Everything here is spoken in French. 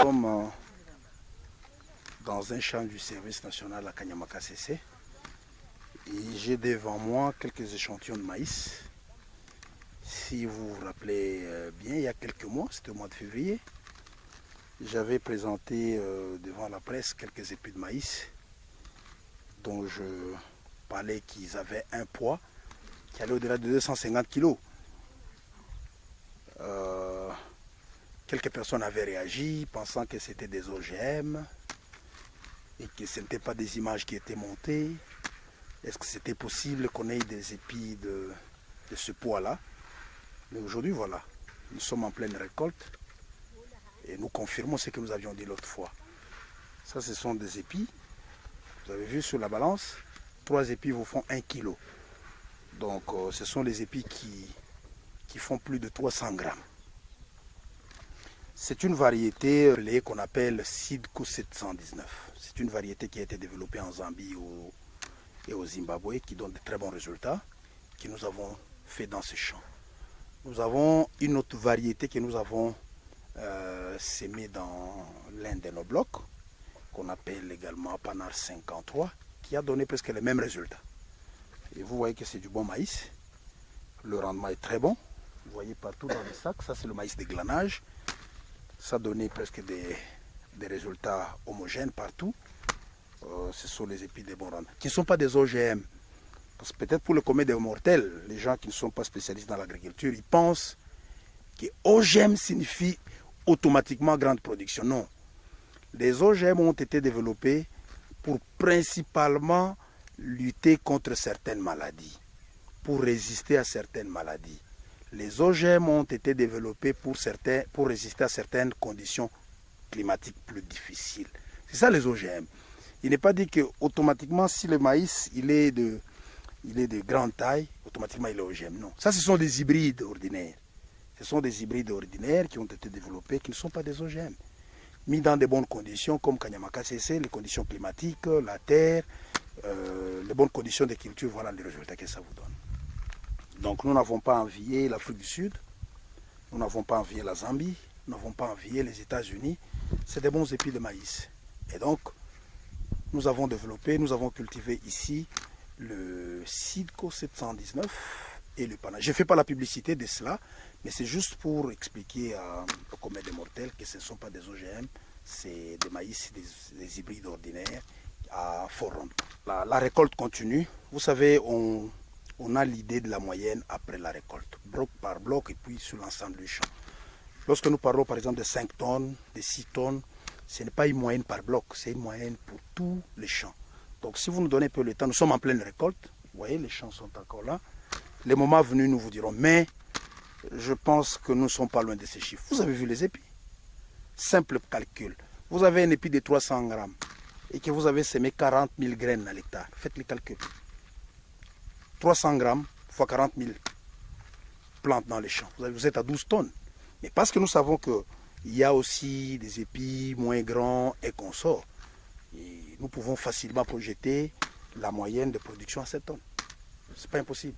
sommes dans un champ du service national à Kanyamaka CC et j'ai devant moi quelques échantillons de maïs. Si vous vous rappelez bien, il y a quelques mois, c'était au mois de février, j'avais présenté devant la presse quelques épis de maïs dont je parlais qu'ils avaient un poids qui allait au-delà de 250 kg. Quelques personnes avaient réagi pensant que c'était des OGM et que ce n'étaient pas des images qui étaient montées. Est-ce que c'était possible qu'on ait des épis de ce poids-là? Mais aujourd'hui, voilà, nous sommes en pleine récolte et nous confirmons ce que nous avions dit l'autre fois. Ça, ce sont des épis. Vous avez vu sur la balance, 3 épis vous font 1 kg. Donc, ce sont les épis qui font plus de 300 grammes. C'est une variété qu'on appelle Sidco 719. C'est une variété qui a été développée en Zambie et au Zimbabwe, qui donne de très bons résultats, que nous avons fait dans ce champ. Nous avons une autre variété que nous avons sémée dans l'un de nos blocs, qu'on appelle également Panar 53, qui a donné presque les mêmes résultats. Et vous voyez que c'est du bon maïs. Le rendement est très bon. Vous voyez partout dans les sacs, ça c'est le maïs de glanage. Ça a donné presque des résultats homogènes partout. Ce sont les épis de bon rendement, qui ne sont pas des OGM. Parce que peut-être pour le commun des mortels, les gens qui ne sont pas spécialistes dans l'agriculture, ils pensent que OGM signifie automatiquement grande production. Non. Les OGM ont été développés pour principalement lutter contre certaines maladies, pour résister à certaines maladies. Les OGM ont été développés pour résister à certaines conditions climatiques plus difficiles. C'est ça les OGM. Il n'est pas dit que automatiquement si le maïs il est de grande taille, automatiquement il est OGM. Non. Ça ce sont des hybrides ordinaires. Ce sont des hybrides ordinaires qui ont été développés, qui ne sont pas des OGM. Mis dans de bonnes conditions comme Kanyamaka CC, les conditions climatiques, la terre, les bonnes conditions de culture, voilà les résultats que ça vous donne. Donc nous n'avons pas envié l'Afrique du Sud, nous n'avons pas envié la Zambie, nous n'avons pas envié les États-Unis. C'est des bons épis de maïs. Et donc, nous avons développé, nous avons cultivé ici le Sidco 719 et le Pana. Je ne fais pas la publicité de cela, mais c'est juste pour expliquer au commun des mortels que ce ne sont pas des OGM, c'est des maïs, des hybrides ordinaires à fort rendement. La récolte continue. Vous savez, on a l'idée de la moyenne après la récolte, bloc par bloc et puis sur l'ensemble du champ. Lorsque nous parlons par exemple de 5 tonnes, de 6 tonnes, ce n'est pas une moyenne par bloc, c'est une moyenne pour tous les champs. Donc si vous nous donnez un peu le temps, nous sommes en pleine récolte, vous voyez les champs sont encore là. Les moments venus nous vous dirons, mais je pense que nous ne sommes pas loin de ces chiffres. Vous avez vu les épis? Simple calcul. Vous avez un épi de 300 grammes et que vous avez semé 40 000 graines à l'hectare. Faites les calculs. 300 grammes fois 40 000 plantes dans les champs. Vous êtes à 12 tonnes. Mais parce que nous savons qu'il y a aussi des épis moins grands et consorts, et nous pouvons facilement projeter la moyenne de production à 7 tonnes. C'est pas impossible.